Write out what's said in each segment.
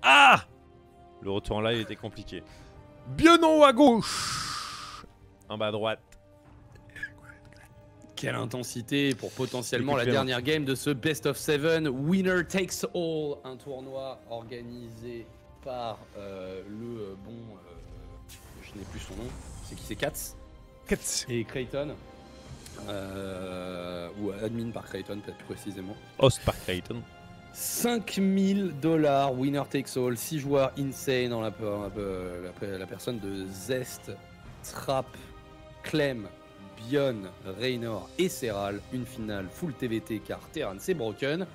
Ah! Le retour en live était compliqué. Bien en haut à gauche. En bas à droite. Quelle intensité pour potentiellement Écoute, la Clément. dernière game de ce Best of 7. Winner takes all. Un tournoi organisé par le bon... je n'ai plus son nom. C'est qui? C'est Katz et Creighton. Ou admin par Creighton, peut-être plus précisément. Host par Creighton. 5000 $, winner takes all, 6 joueurs insane dans la personne de Zest, Trap, Clem, Bion, Raynor et Serral. Une finale full TVT car Terran c'est broken.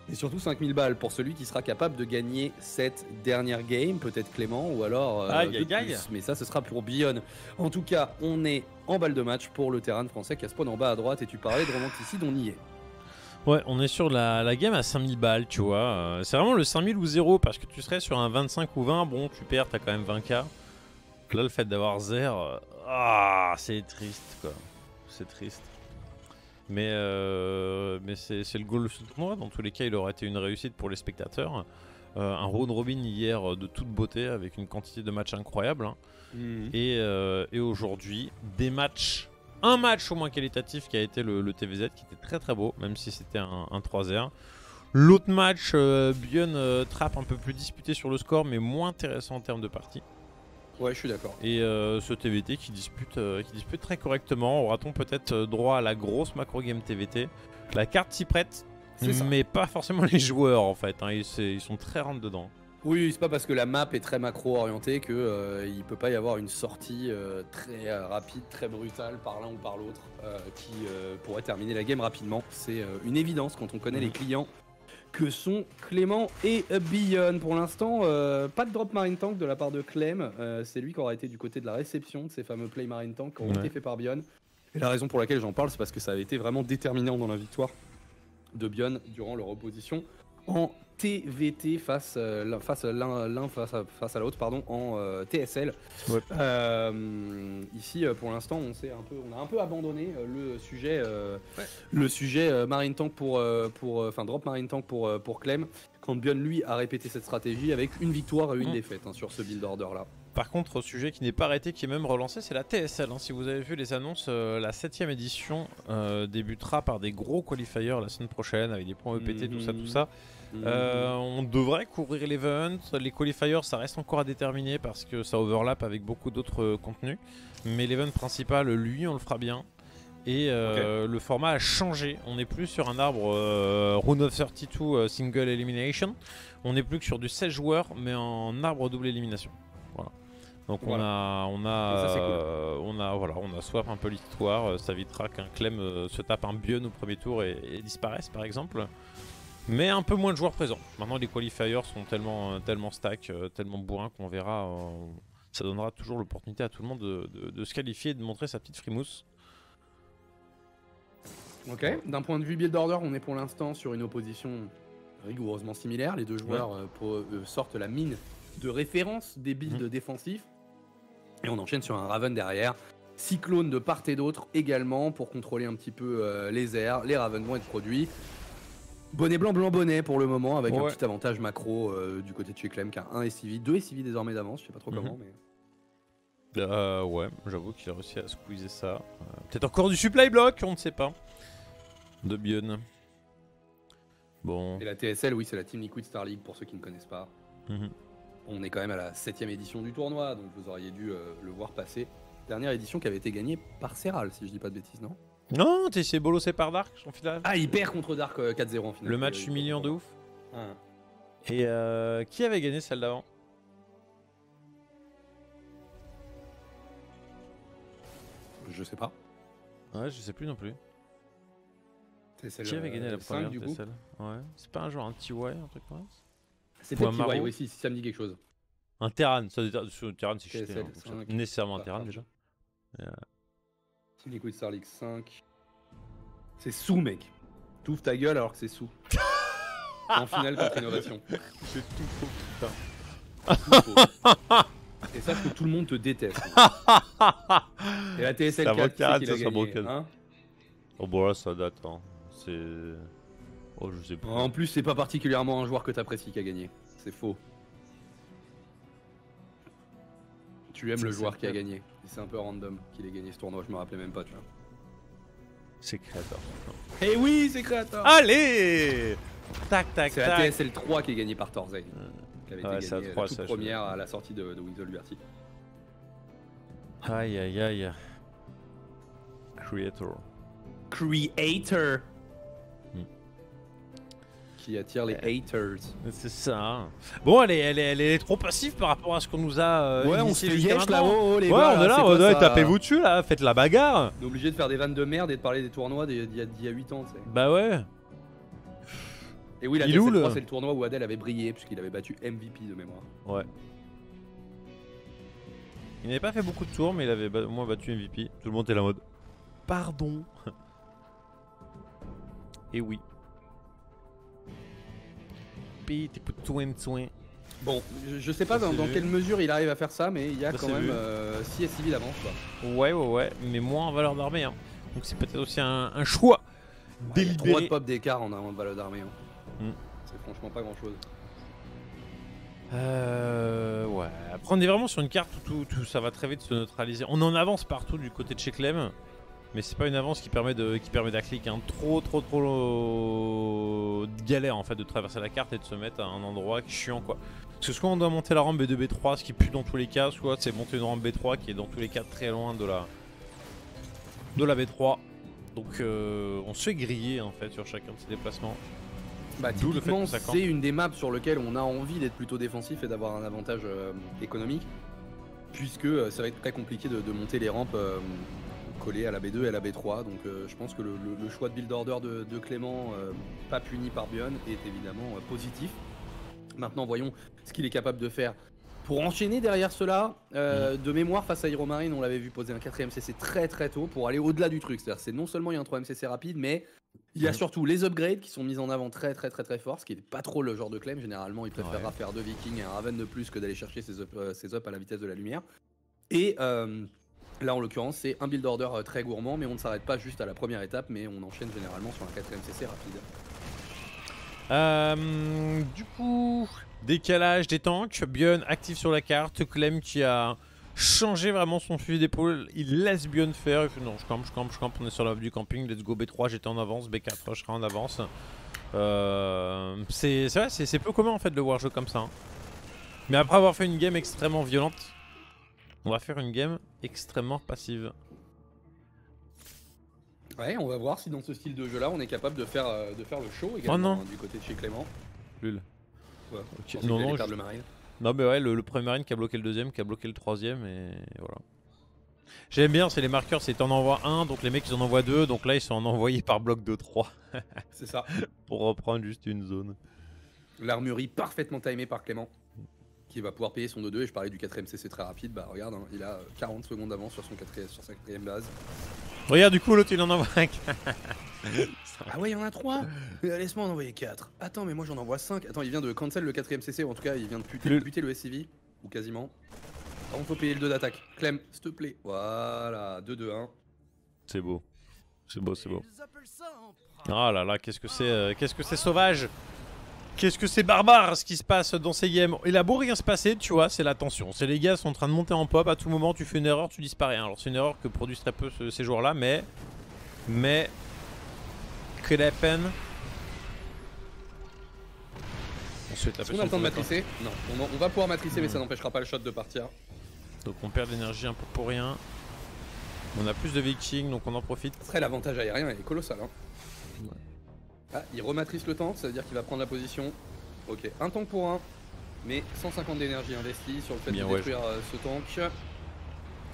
Et surtout 5000 balles pour celui qui sera capable de gagner cette dernière game, peut-être Clément ou alors de plus. Mais ça ce sera pour Bion. En tout cas, on est en balle de match pour le Terran français qui a spawn en bas à droite et tu parlais de romanticide, on y est. Ouais, on est sur la game à 5000 balles, tu vois. C'est vraiment le 5000 ou 0 parce que tu serais sur un 25 ou 20, bon, tu perds, t'as quand même 20k. Là, le fait d'avoir 0, c'est triste, quoi. C'est triste. Mais c'est le goal de ce tournoi. Dans tous les cas, il aurait été une réussite pour les spectateurs. Un round robin hier de toute beauté avec une quantité de matchs incroyable. Hein. Et aujourd'hui, des matchs. Un match au moins qualitatif qui a été le TVZ qui était très très beau, même si c'était un 3-0. L'autre match, Bion Trap un peu plus disputé sur le score, mais moins intéressant en termes de partie. Ouais, je suis d'accord. Et ce TVT qui dispute très correctement. Aura-t-on peut-être droit à la grosse macro game TVT? La carte s'y prête, mais pas forcément les joueurs en fait. Hein. Ils sont très rentre dedans. Oui, c'est pas parce que la map est très macro orientée que il peut pas y avoir une sortie très rapide, très brutale par l'un ou par l'autre qui pourrait terminer la game rapidement. C'est une évidence quand on connaît les clients que sont Clément et Bion. Pour l'instant, pas de drop Marine Tank de la part de Clem. C'est lui qui aura été du côté de la réception de ces fameux play Marine Tank qui ont été faits par Bion. Et la raison pour laquelle j'en parle, c'est parce que ça avait été vraiment déterminant dans la victoire de Bion durant leur opposition en TVT face à l'autre pardon en TSL. Ouais. Ici pour l'instant on a un peu abandonné le sujet Marine Tank pour drop Marine Tank pour Clem quand Bion lui a répété cette stratégie avec une victoire et une défaite hein, sur ce build order là. Par contre, sujet qui n'est pas arrêté, qui est même relancé, c'est la TSL. Hein. Si vous avez vu les annonces, la 7ème édition débutera par des gros qualifiers la semaine prochaine avec des points EPT, tout ça. On devrait couvrir l'event. Les qualifiers, ça reste encore à déterminer parce que ça overlap avec beaucoup d'autres contenus. Mais l'event principal, lui, on le fera bien. Et le format a changé. On n'est plus sur un arbre Round of 32 single elimination. On n'est plus que sur du 16 joueurs, mais en arbre double élimination. Voilà. Donc voilà. on a swap un peu l'histoire. Ça évitera qu'un Clem se tape un Bion au premier tour et disparaisse par exemple. Mais un peu moins de joueurs présents. Maintenant les qualifiers sont tellement stack, tellement bourrins qu'on verra. Ça donnera toujours l'opportunité à tout le monde de se qualifier et de montrer sa petite frimousse. Ok, d'un point de vue build order, on est pour l'instant sur une opposition rigoureusement similaire. Les deux joueurs sortent la mine de référence des builds défensifs. Et on enchaîne sur un Raven derrière. Cyclone de part et d'autre également pour contrôler un petit peu les airs. Les Ravens vont être produits. Bonnet blanc, blanc bonnet pour le moment avec un petit avantage macro du côté de chez Clem qui a un SCV, 2 SCV désormais d'avance, je sais pas trop comment mais... ouais, j'avoue qu'il a réussi à squeezer ça. Peut-être encore du supply block, on ne sait pas. De Bion. Bon. Et la TSL, oui, c'est la Team Liquid Star League pour ceux qui ne connaissent pas. On est quand même à la 7ème édition du tournoi, donc vous auriez dû le voir passer. Dernière édition qui avait été gagnée par Serral, si je dis pas de bêtises, non? Non, c'est bolossé par Dark en finale. Ah, il perd contre Dark 4-0 en finale. Le match humiliant de ouf. Et qui avait gagné celle d'avant? Je sais pas. Ouais, je sais plus non plus. Qui avait gagné la première TSL? Ouais. C'est pas un genre un TY, un truc comme ça? C'est peut-être TY, oui, si ça me dit quelque chose. Un Terran, Terran c'est cheaté, hein, nécessairement un Terran déjà. Team Liquid Star League 5. C'est sous, mec. T'ouvres ta gueule alors que c'est sous. En finale contre Innovation. C'est tout faux, putain. Tout faux. Et sache que tout le monde te déteste. Et la TSL 4, qui c'est qui l'a gagné, hein? Oh bon là ça date, hein. C'est... Oh je sais pas. En plus c'est pas particulièrement un joueur que t'apprécies qui a gagné. C'est faux. Tu aimes le joueur qui a gagné. C'est un peu random qu'il ait gagné ce tournoi, je me rappelais même pas, tu vois. C'est Creator. Eh oui, c'est Creator. Allez. Tac, tac, c'est tac. la TSL 3 qui est gagnée par Torzay. Qui avait été gagnée 3, toute ça, première à la sortie de Wings of Liberty. Aïe, aïe, aïe. Creator. Qui attire les haters. C'est ça. Bon, elle est trop passive par rapport à ce qu'on nous a. Ouais, on se fait jusqu'à yesh là, maintenant. oh, les Ouais, gars, on est là, c'est quoi ça tapez-vous dessus là, faites la bagarre. On est obligé de faire des vannes de merde et de parler des tournois d'il y a 8 ans, tu sais. Bah ouais. Et oui, la Il est où, TSL 3, le- c'est le tournoi où Adel avait brillé, puisqu'il avait battu MVP de mémoire. Ouais. Il n'avait pas fait beaucoup de tours, mais il avait au moins battu MVP. Tout le monde était la mode. Pardon. Et oui. Petit peu de soin. Bon, je sais pas Ça, dans c'est vu. quelle mesure il arrive à faire ça, mais il y a Ça, quand c'est même vu. 6 SCV d'avance, quoi. Ouais, mais moins en valeur d'armée. Hein. Donc c'est peut-être aussi un choix Il y a 3 de délibéré. pop d'écart en avant de valeur d'armée. Hein. Mm. C'est franchement pas grand chose. Ouais. Après, on est vraiment sur une carte où tout ça va très vite se neutraliser. On en avance partout du côté de chez Clem, mais c'est pas une avance qui permet d'aclic. Hein. Trop de galère en fait de traverser la carte et de se mettre à un endroit chiant quoi. Parce que soit on doit monter la rampe B2 B3, ce qui pue dans tous les cas, soit c'est monter une rampe B3 qui est dans tous les cas très loin de la B3. Donc on se fait griller en fait sur chacun de ces déplacements. Bah, D'où le fait typiquement, que ça campe. c'est une des maps sur lesquelles on a envie d'être plutôt défensif et d'avoir un avantage économique, puisque ça va être très compliqué de monter les rampes collées à la B2 et à la B3. Donc je pense que le choix de build order de Clément, pas puni par Bion, est évidemment positif. Maintenant, voyons ce qu'il est capable de faire. Pour enchaîner derrière cela, de mémoire face à Heromarine, on l'avait vu poser un 4ème CC très tôt pour aller au-delà du truc. C'est-à-dire c'est non seulement il y a un 3ème CC rapide, mais il y a surtout les upgrades qui sont mis en avant très fort, ce qui n'est pas trop le genre de Clem. Généralement, il préférera faire 2 Vikings et un Raven de plus que d'aller chercher ses up à la vitesse de la lumière. Et là, en l'occurrence, c'est un build order très gourmand, mais on ne s'arrête pas juste à la première étape, mais on enchaîne généralement sur un 4ème CC rapide. Du coup, décalage des tanks, Björn actif sur la carte, Clem qui a changé vraiment son fusil d'épaule, il laisse Björn faire, il fait non je campe, on est sur la du camping, let's go B3, j'étais en avance, B4 je serai en avance. C'est vrai, c'est peu commun en fait de le voir jouer comme ça. Hein. Mais après avoir fait une game extrêmement violente, on va faire une game extrêmement passive. Ouais, on va voir si dans ce style de jeu là on est capable de faire le show également non. du côté de chez Clément. Lul. Ouais, Ok, non, je- le marine. Non mais ouais, le premier marine qui a bloqué le deuxième, qui a bloqué le troisième et voilà. J'aime bien, c'est les marqueurs, c'est t'en envoies un, donc les mecs ils en envoient deux, donc là ils sont en envoyés par bloc de 3 C'est ça. pour reprendre juste une zone. L'armurerie parfaitement timée par Clément, qui va pouvoir payer son 2-2. Et je parlais du 4ème CC très rapide, bah regarde, hein, il a 40 secondes d'avance sur sa quatrième base. Regarde du coup l'autre il en envoie un. Ah ouais, il y en a 3. Laisse-moi en envoyer 4. Attends, mais moi j'en envoie 5. Attends, il vient de cancel le 4ème CC, ou en tout cas il vient de buter le SCV, ou quasiment. Par contre, faut payer le 2 d'attaque. Clem, s'il te plaît. Voilà, 2-2-1. C'est beau. C'est beau. Ah là là, qu'est-ce que c'est sauvage. Qu'est-ce que c'est barbare ce qui se passe dans ces games. Il a beau rien se passer, tu vois, c'est la tension. C'est les gars sont en train de monter en pop, à tout moment tu fais une erreur, tu disparais. Alors c'est une erreur que produisent très peu ces joueurs-là, mais could happen. On se fait taper Est-ce qu'on a le sur temps de le matricer? Non, on va pouvoir matricer, mais ça n'empêchera pas le shot de partir. Donc on perd de l'énergie un peu pour rien. On a plus de vikings, donc on en profite. Après, l'avantage aérien est colossal. Hein. Ouais. Ah, il rematrice le tank, ça veut dire qu'il va prendre la position. Ok, un tank pour un, mais 150 d'énergie investie sur le fait de détruire ce tank.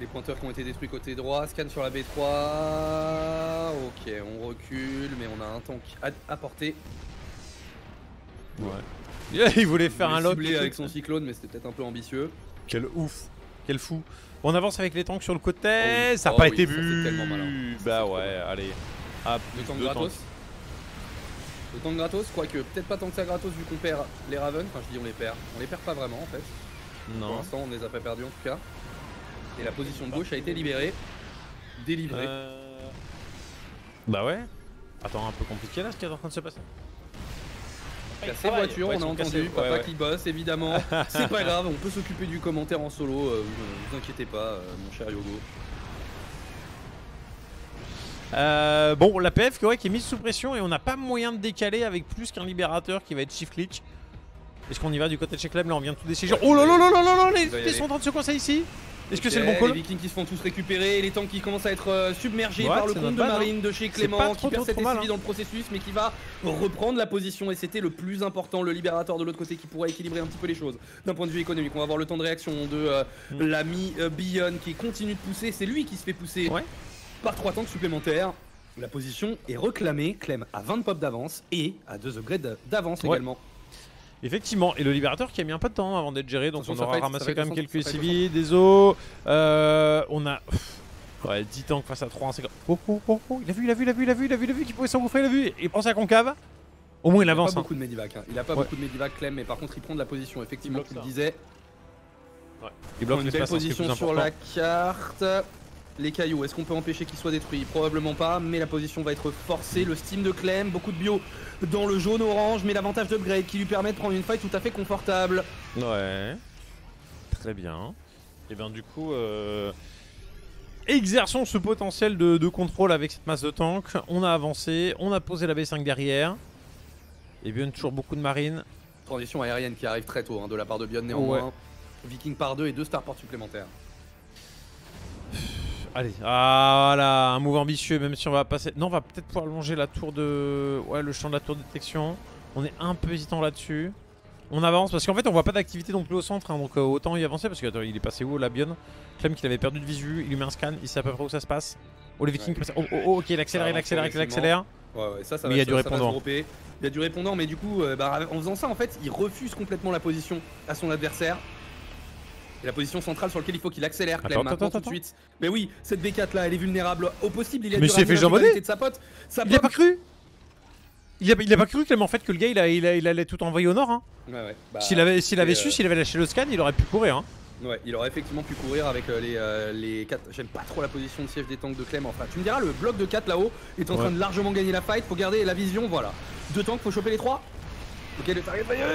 Les pointeurs qui ont été détruits côté droit, scan sur la B3. Ok, on recule, mais on a un tank à portée. Ouais. Il voulait faire un lock avec son cyclone, mais c'était peut-être un peu ambitieux. Quel ouf, quel fou. On avance avec les tanks sur le côté, oh oui. Ça n'a pas été ça, vu. c'est tellement malin. Bah ouais, allez. Ah, le tank gratos. Le tank gratos, quoique peut-être pas tant que ça gratos vu qu'on perd les Ravens. Enfin, je dis on les perd. On les perd pas vraiment en fait. Non. Pour l'instant, on les a pas perdus en tout cas. Et la position de gauche a été libérée. Délivrée. Bah ouais. Attends, un peu compliqué là ce qui est en train de se passer. Casser voiture, on a entendu, papa qui bosse évidemment. C'est pas grave, on peut s'occuper du commentaire en solo, vous inquiétez pas, mon cher Yogo. Bon, la PF qui est mise sous pression et on n'a pas moyen de décaler avec plus qu'un libérateur qui va être shift glitch. Est-ce qu'on y va du côté de chez Clem? Là on vient de tout décider. Oh là là là là là, les sont en train de se coincer ici. Est-ce que c'est le bon call? Les Vikings qui se font tous récupérer, les tanks qui commencent à être submergés par le compte de marine de chez Clément qui perd cette SCV dans le processus mais qui va reprendre la position et c'était le plus important, le libérateur de l'autre côté qui pourrait équilibrer un petit peu les choses d'un point de vue économique. On va avoir le temps de réaction de l'ami Bionn qui continue de pousser, c'est lui qui se fait pousser par 3 tanks supplémentaires. La position est réclamée, Clem a 20 pop d'avance et à 2 upgrades d'avance également. Effectivement, et le libérateur qui a mis un peu de temps avant d'être géré, donc on aura ramassé quand même quelques civils, des os. On a 10 tanks face à 3. Oh, il a vu qu'il pouvait s'engouffrer, il a vu. Et pense à Concave. Au moins il avance. Il a pas beaucoup de medivac, il a pas beaucoup de medivac Clem, mais par contre il prend de la position, effectivement, tu le disais. Il bloque une belle position sur la carte. Les cailloux, est-ce qu'on peut empêcher qu'ils soient détruits? Probablement pas, mais la position va être forcée. Le steam de Clem, beaucoup de bio dans le jaune-orange, mais l'avantage d'upgrade qui lui permet de prendre une fight tout à fait confortable. Ouais, très bien. Et bien du coup, exerçons ce potentiel de contrôle avec cette masse de tanks. On a avancé, on a posé la B5 derrière. Et bien toujours beaucoup de marines. Transition aérienne qui arrive très tôt de la part de Bionn néanmoins. Viking par 2 et 2 starports supplémentaires. Allez, voilà, un move ambitieux, même si on va passer... Non, on va peut-être pouvoir longer la tour de... Ouais, le champ de la tour de détection. On est un peu hésitant là-dessus. On avance, parce qu'en fait, on voit pas d'activité non plus au centre, donc autant y avancer, parce qu'il est passé où, la Bionn? Clem qu'il avait perdu de visu, il lui met un scan, il sait à peu près où ça se passe. Oh, les Vikings... ok, il accélère, Ouais, ça va, mais il y a du répondant. Il y a du répondant, mais du coup, en faisant ça, en fait, il refuse complètement la position à son adversaire. Et la position centrale sur laquelle il faut qu'il accélère Clem maintenant tout de suite. Mais oui, cette B4 là elle est vulnérable au possible, il a dû ramener la finalité de sa pote. Il a pas cru. Il a pas cru Clem en fait que le gars il allait tout envoyer au nord hein. S'il avait su, s'il avait lâché le scan, il aurait pu courir hein. Ouais, il aurait effectivement pu courir avec les 4. J'aime pas trop la position de siège des tanks de Clem. Enfin, tu me diras, le bloc de 4 là-haut est en train de largement gagner la fight. Faut garder la vision, voilà. 2 tanks, faut choper les 3. Ok, le target fire.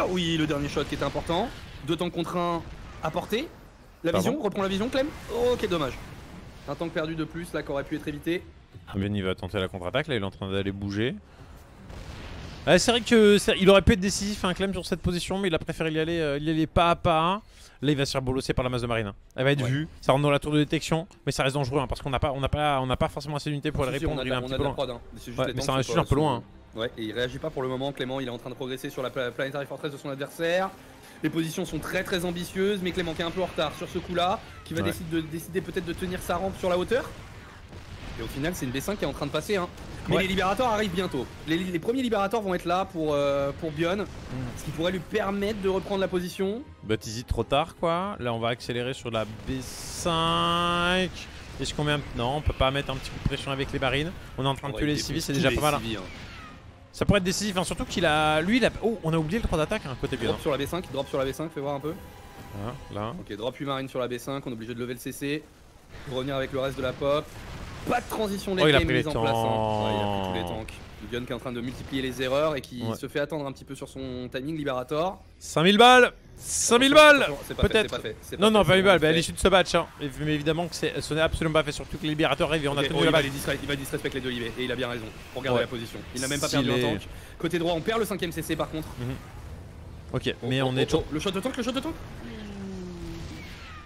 Oui, le dernier shot qui était important. 2 tanks contre 1 à portée. La vision, reprend la vision, Clem. Oh, quel dommage. Un tank perdu de plus là qui aurait pu être évité. Ben il va tenter la contre-attaque, là il est en train d'aller bouger. C'est vrai qu'il aurait pu être décisif un Clem sur cette position, mais il a préféré y aller pas à pas. Là il va se faire bolosser par la masse de marine. Elle va être vue, ça rentre dans la tour de détection, mais ça reste dangereux parce qu'on n'a pas forcément assez d'unités pour le répondre. Il est un petit peu loin. Mais ça reste un peu loin. Ouais, et il réagit pas pour le moment. Clément il est en train de progresser sur la Planetary Fortress de son adversaire. Les positions sont très ambitieuses, mais Clément qui est un peu en retard sur ce coup là, qui va décider peut-être de tenir sa rampe sur la hauteur. Et au final c'est une B5 qui est en train de passer hein. Mais les libérateurs arrivent bientôt. Les premiers libérateurs vont être là pour Bionn, ce qui pourrait lui permettre de reprendre la position. But easy trop tard quoi. Là on va accélérer sur la B5. Est-ce qu'on met un... Non, on peut pas mettre un petit coup de pression avec les marines. On est en train de tuer les civils, c'est déjà pas mal. Ça pourrait être décisif, hein, surtout qu'il a... Lui il a... Oh, on a oublié le 3 d'attaque hein, côté Bionn. Drop sur la B5, drop sur la B5, fais voir un peu. Là. Ok, drop 8 marines sur la B5, on est obligé de lever le CC. Pour revenir avec le reste de la pop. Pas de transition il a pris mise les en place. Hein. Il a pris tous les tanks. Bionn qui est en train de multiplier les erreurs et qui se fait attendre un petit peu sur son timing libérateur. 5000 balles 5000 balles peut-être. Non, pas 1000 balles, à l'issue de ce match. Hein. Mais évidemment que ce n'est absolument pas fait, surtout que les libérateurs arrivent et on a tenu la balle. Il va disrespect les deux livets et il a bien raison pour garder la position. Il n'a même pas perdu un tank. Côté droit, on perd le 5ème CC par contre. Ok, mais on est toujours. Le shot de tank,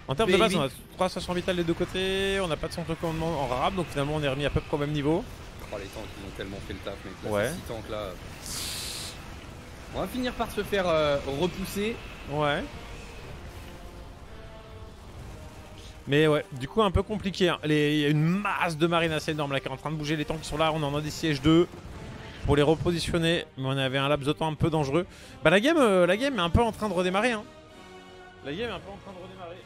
En termes de base, on a 3 stations vitales des deux côtés, on n'a pas de centre de commandement en rab, donc finalement on est remis à peu près au même niveau. Oh, les tanks, ils ont tellement fait le taf, mec. Là, 6 tanks là. On va finir par se faire repousser. Ouais. Mais ouais, du coup un peu compliqué. Hein. Il y a une masse de marines assez énorme là qui est en train de bouger. Les tanks qui sont là, on en a des sièges 2 pour les repositionner. Mais on avait un laps de temps un peu dangereux. Bah la game est un peu en train de redémarrer. Hein. La game est un peu en train de redémarrer.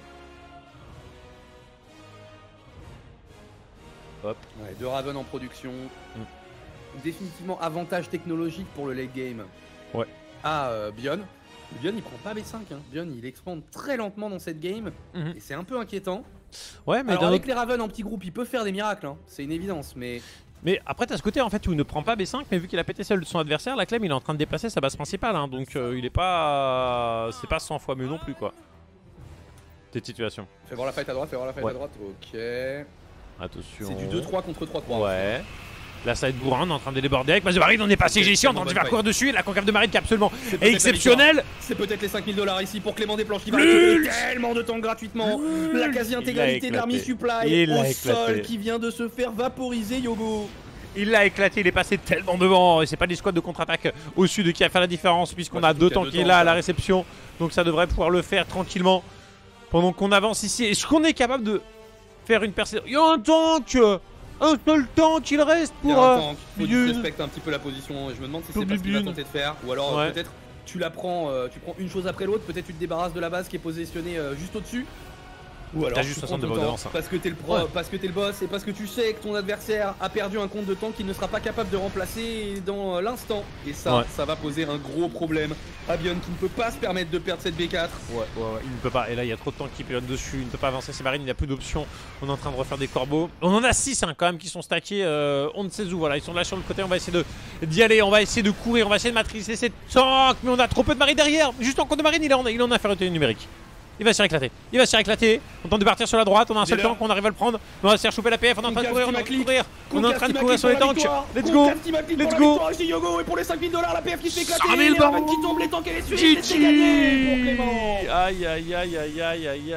Hop. Ouais, 2 Raven en production. Définitivement avantage technologique pour le late game. Ouais. Bionn. Bionn il prend pas B5 hein. Bionn il expande très lentement dans cette game et c'est un peu inquiétant. Ouais mais alors avec les Raven en petit groupe il peut faire des miracles hein. C'est une évidence mais Mais après t'as ce côté en fait où il ne prend pas B5, mais vu qu'il a pété celle de son adversaire, la Clem il est en train de déplacer sa base principale, hein, donc il est pas... c'est pas 100 fois mieux non plus quoi. Cette situation. Fais voir la fight à droite, fais voir la fight à droite, ok. Attention. C'est du 2-3 contre 3-3. Ouais. Là ça va être bourrin, on est en train de déborder avec base de Marine, on est passé ici, on est en train de faire courir dessus, et la concave de Marine qui est absolument exceptionnelle. C'est peut-être les 5000 $ ici pour Clément Desplanches qui va récupérer tellement de temps gratuitement. La quasi-intégralité de l'army supply au sol qui vient de se faire vaporiser, Yogo. Il l'a éclaté, il est passé tellement devant, et c'est pas des squads de contre-attaque au sud qui a fait la différence, puisqu'on a 2 tanks qui est là à la réception, donc ça devrait pouvoir le faire tranquillement pendant qu'on avance ici. Est-ce qu'on est capable de faire une percée? Il y a un tank! Un seul tank il reste pour... Il y a un tank, faut que tu respectes un petit peu la position, je me demande si c'est pas ce qu'il va tenter de faire, ou alors peut-être tu la prends, tu prends une chose après l'autre, peut-être tu te débarrasses de la base qui est positionnée juste au-dessus. Ou alors juste tu prends ton temps parce que t'es le pro, parce que t'es le boss et parce que tu sais que ton adversaire a perdu un compte de temps qu'il ne sera pas capable de remplacer dans l'instant. Et ça, ça va poser un gros problème. Abion qui ne peut pas se permettre de perdre cette B4. Il ne peut pas. Et là, il y a trop de temps qui période dessus. Il ne peut pas avancer ses marines. Il n'y a plus d'options. On est en train de refaire des corbeaux. On en a 6 hein, quand même qui sont stackés. On ne sait où. Voilà, ils sont là sur le côté. On va essayer d'y aller. On va essayer de courir. On va essayer de matricer ces tanks. Mais on a trop peu de marines derrière. Juste en compte de marine, il est en infériorité numérique. Il va se faire éclater, il va se faire éclater. On tente de partir sur la droite, on a un seul tank, on arrive à le prendre. On va se faire choper la PF, on est en train de courir, on est en train de courir. On est en train de courir sur les tanks. Let's go, let's go. Et pour les 5000 $, la PF qui se fait éclater. 5000 balles qui tombe, les tanks et les suites. C'est gagné pour Clément. Aïe aïe aïe aïe aïe aïe aïe.